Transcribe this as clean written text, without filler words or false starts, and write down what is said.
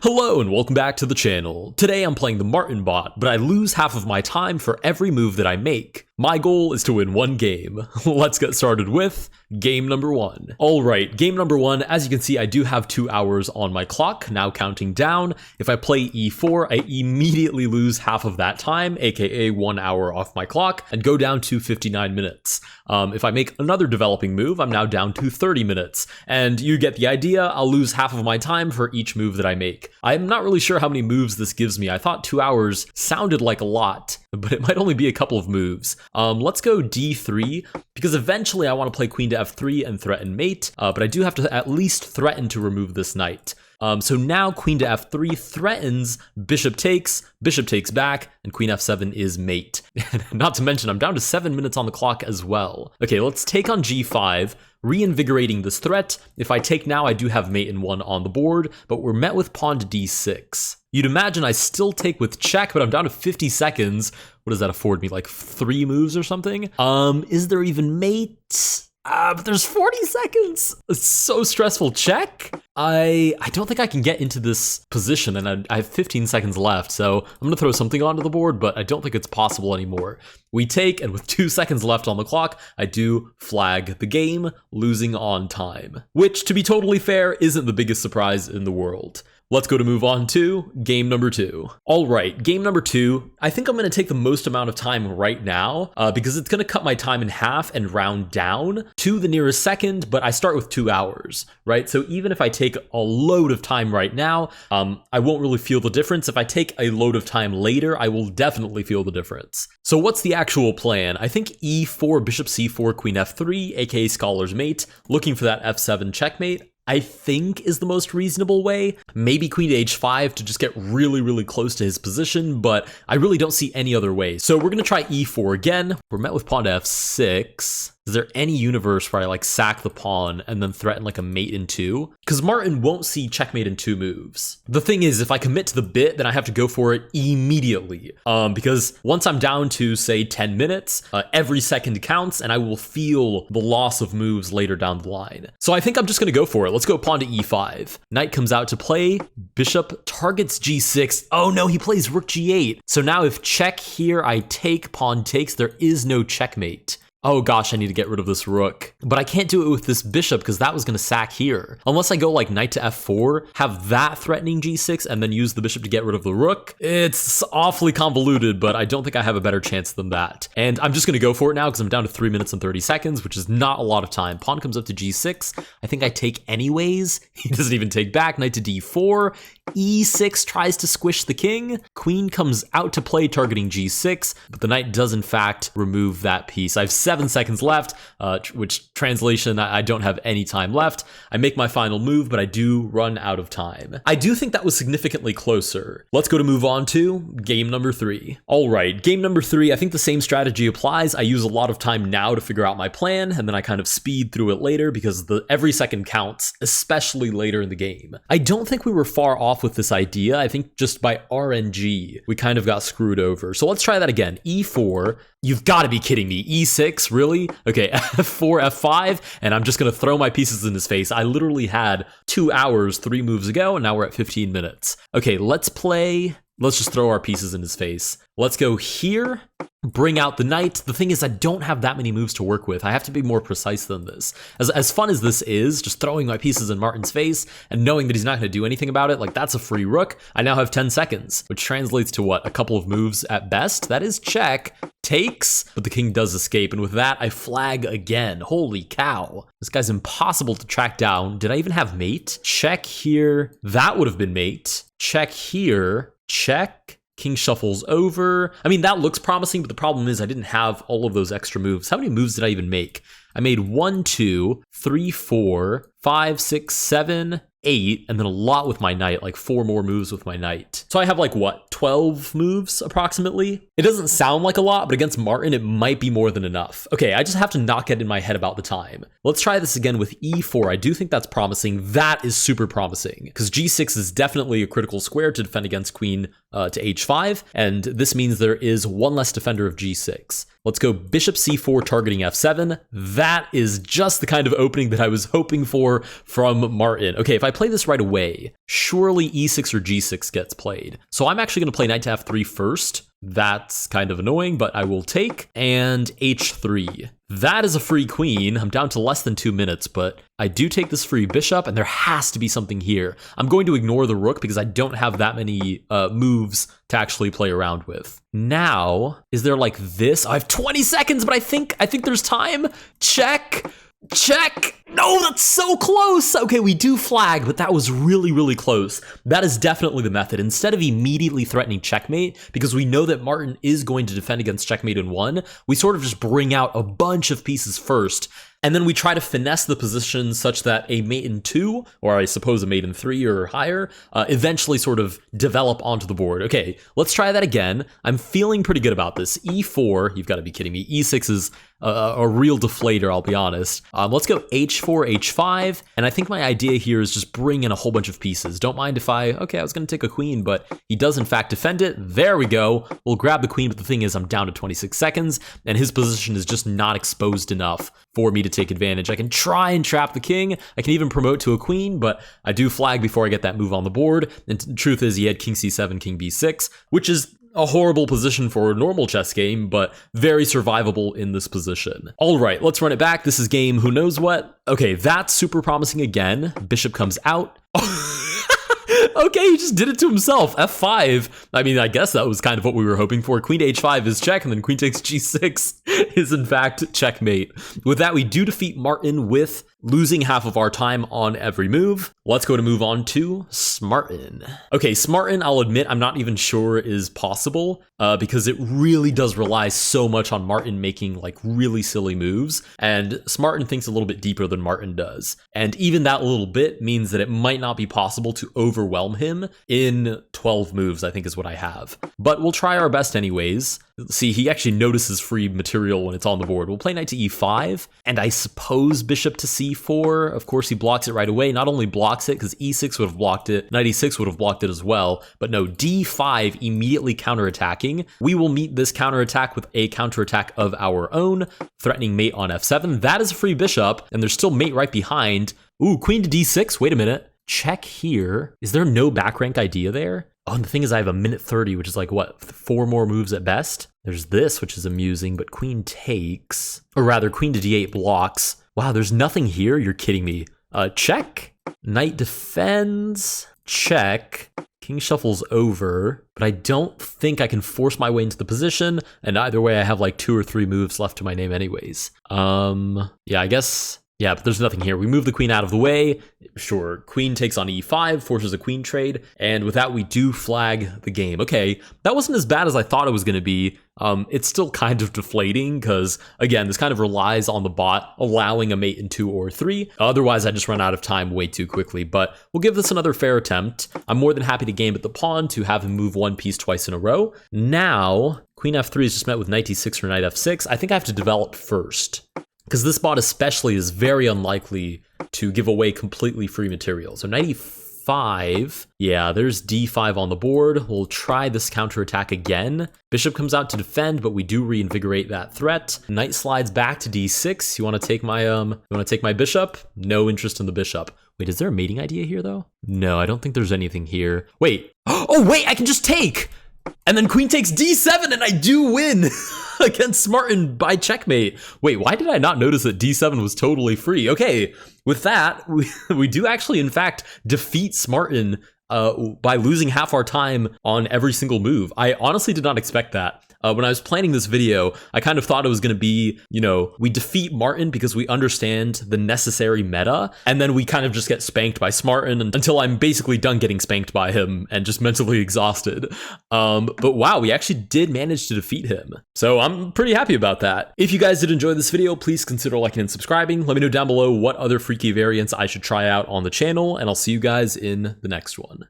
Hello and welcome back to the channel. Today I'm playing the Martinbot, but I lose half of my time for every move that I make. My goal is to win one game. Let's get started with game number one. Alright, game number one, as you can see I do have 2 hours on my clock, now counting down. If I play e4, I immediately lose half of that time, aka 1 hour off my clock, and go down to 59 minutes. If I make another developing move, I'm now down to 30 minutes. And you get the idea, I'll lose half of my time for each move that I make. I'm not really sure how many moves this gives me. I thought 2 hours sounded like a lot, but it might only be a couple of moves. Let's go d3, because eventually I want to play queen to f3 and threaten mate, but I do have to at least threaten to remove this knight. So now queen to f3 threatens, bishop takes back, and queen f7 is mate. Not to mention, I'm down to 7 minutes on the clock as well. Okay, let's take on g5, reinvigorating this threat. If I take now, I do have mate in 1 on the board, but we're met with pawn to d6. You'd imagine I still take with check, but I'm down to 50 seconds. What does that afford me, like 3 moves or something? Is there even mate? But there's 40 seconds. It's so stressful. Check. I don't think I can get into this position, and I have 15 seconds left, so I'm gonna throw something onto the board, but I don't think it's possible anymore. We take, and with 2 seconds left on the clock, I do flag the game, losing on time. Which, to be totally fair, isn't the biggest surprise in the world. Let's go to move on to game number 2. All right, game number 2. I think I'm going to take the most amount of time right now because it's going to cut my time in half and round down to the nearest second, but I start with 2 hours, right? So even if I take a load of time right now, I won't really feel the difference. If I take a load of time later, I will definitely feel the difference. So what's the actual plan? I think e4, bishop c4, queen f3, aka scholar's mate, looking for that f7 checkmate, I think is the most reasonable way. Maybe queen to h5 to just get really close to his position, but I really don't see any other way. So we're gonna try e4 again. We're met with pawn to f6. Is there any universe where I like sack the pawn and then threaten like a mate in 2? Because Martin won't see checkmate in 2 moves. The thing is, if I commit to the bit, then I have to go for it immediately. Because once I'm down to, say, 10 minutes, every second counts, and I will feel the loss of moves later down the line. So I think I'm just gonna go for it. Let's go pawn to e5. Knight comes out to play. Bishop targets g6. Oh no, he plays rook g8. So now if check here, I take, pawn takes, there is no checkmate. Oh gosh, I need to get rid of this rook. But I can't do it with this bishop because that was going to sack here. Unless I go like knight to f4, have that threatening g6, and then use the bishop to get rid of the rook. It's awfully convoluted, but I don't think I have a better chance than that. And I'm just going to go for it now because I'm down to 3 minutes and 30 seconds, which is not a lot of time. Pawn comes up to g6. I think I take anyways. He doesn't even take back. Knight to d4. e6 tries to squish the king. Queen comes out to play targeting g6, but the knight does in fact remove that piece. I have 7 seconds left, which translation, I don't have any time left. I make my final move, but I do run out of time. I do think that was significantly closer. Let's go to move on to game number 3. All right, game number 3, I think the same strategy applies. I use a lot of time now to figure out my plan, and then I kind of speed through it later because every second counts, especially later in the game. I don't think we were far off with this idea. I think just by RNG, we kind of got screwed over. So let's try that again. e4, you've got to be kidding me. e6, really? Okay, f4, f5, and I'm just gonna throw my pieces in his face. I literally had 2 hours, 3 moves ago, and now we're at 15 minutes. Okay, let's just throw our pieces in his face. Let's go here, bring out the knight. The thing is, I don't have that many moves to work with. I have to be more precise than this. As fun as this is, just throwing my pieces in Martin's face and knowing that he's not going to do anything about it, like that's a free rook. I now have 10 seconds, which translates to what? A couple of moves at best? That is check. Takes, but the king does escape, and with that, I flag again. Holy cow. This guy's impossible to track down. Did I even have mate? Check here. That would have been mate. Check here. Check. King shuffles over. I mean, that looks promising, but the problem is I didn't have all of those extra moves. How many moves did I even make? I made 1, 2, 3, 4, 5, 6, 7, 8, and then a lot with my knight, like 4 more moves with my knight. So I have like, what, 12 moves approximately? It doesn't sound like a lot, but against Martin, it might be more than enough. Okay, I just have to not get in my head about the time. Let's try this again with e4. I do think that's promising. That is super promising, because g6 is definitely a critical square to defend against queen to h5, and this means there is one less defender of g6. Let's go bishop c4 targeting f7. That is just the kind of opening that I was hoping for from Martin. Okay, if I play this right away, surely e6 or g6 gets played. So I'm actually going to play knight to f3 first. That's kind of annoying, but I will take, and h3. That is a free queen. I'm down to less than 2 minutes, but I do take this free bishop, and there has to be something here. I'm going to ignore the rook because I don't have that many moves to actually play around with. Now, is there like this? I have 20 seconds, but I think there's time. Check. Check. No, that's so close. Okay, we do flag, but that was really, really close. That is definitely the method. Instead of immediately threatening checkmate, because we know that Martin is going to defend against checkmate in 1, we sort of just bring out a bunch of pieces first, and then we try to finesse the position such that a mate in 2, or I suppose a mate in 3 or higher, eventually sort of develop onto the board. Okay, let's try that again. I'm feeling pretty good about this. e4, you've got to be kidding me. e6 is a real deflator, I'll be honest. Let's go h4, h5, and I think my idea here is just bring in a whole bunch of pieces. Don't mind if I was going to take a queen, but he does in fact defend it. There we go. We'll grab the queen, but the thing is I'm down to 26 seconds, and his position is just not exposed enough for me to take advantage. I can try and trap the king. I can even promote to a queen, but I do flag before I get that move on the board. And the truth is he had king c7, king b6, which is a horrible position for a normal chess game, but very survivable in this position. All right, let's run it back. This is game who knows what. Okay, that's super promising again. Bishop comes out. Okay, he just did it to himself. f5. I mean, I guess that was kind of what we were hoping for. Queen to h5 is check, and then queen takes g6 is in fact checkmate. With that, we do defeat Martin with losing half of our time on every move. Let's go to move on to Spartan. Okay, Spartan, I'll admit, I'm not even sure is possible because it really does rely so much on Martin making like really silly moves, and Spartan thinks a little bit deeper than Martin does. And even that little bit means that it might not be possible to overwhelm him in 12 moves, I think is what I have. But we'll try our best anyways. See, he actually notices free material when it's on the board. We'll play knight to e5, and I suppose bishop to c4. Of course, he blocks it right away. Not only blocks it, because e6 would have blocked it, knight e6 would have blocked it as well, but no, d5 immediately counterattacking. We will meet this counterattack with a counterattack of our own, threatening mate on f7. That is a free bishop, and there's still mate right behind. Ooh, queen to d6. Wait a minute. Check here. Is there no back rank idea there? Oh, and the thing is I have a minute 30, which is like, what, 4 more moves at best? There's this, which is amusing, but queen takes, or rather queen to d8 blocks. Wow, there's nothing here? You're kidding me. Check. Knight defends. Check. King shuffles over, but I don't think I can force my way into the position, and either way I have like 2 or 3 moves left to my name anyways. Yeah, I guess... Yeah, but there's nothing here. We move the queen out of the way. Sure, queen takes on e5, forces a queen trade, and with that, we do flag the game. Okay, that wasn't as bad as I thought it was going to be. It's still kind of deflating because, again, this kind of relies on the bot allowing a mate in 2 or 3. Otherwise, I just run out of time way too quickly, but we'll give this another fair attempt. I'm more than happy to game at the pawn to have him move one piece twice in a row. Now, queen f3 is just met with knight d6 or knight f6. I think I have to develop first, because this bot especially is very unlikely to give away completely free material. So knight e5, yeah, there's d5 on the board. We'll try this counterattack again. Bishop comes out to defend, but we do reinvigorate that threat. Knight slides back to d6. You want to take my bishop? No interest in the bishop. Wait, is there a mating idea here though? No, I don't think there's anything here. Wait. Oh wait, I can just take. And then queen takes d7 and I do win against Spartan by checkmate. Wait, why did I not notice that d7 was totally free? Okay, with that, we do actually, in fact, defeat Spartan by losing half our time on every single move. I honestly did not expect that. When I was planning this video, I kind of thought it was going to be, you know, we defeat Martin because we understand the necessary meta, and then we kind of just get spanked by Spartan until I'm basically done getting spanked by him and just mentally exhausted. But wow, we actually did manage to defeat him. So I'm pretty happy about that. If you guys did enjoy this video, please consider liking and subscribing. Let me know down below what other freaky variants I should try out on the channel, and I'll see you guys in the next one.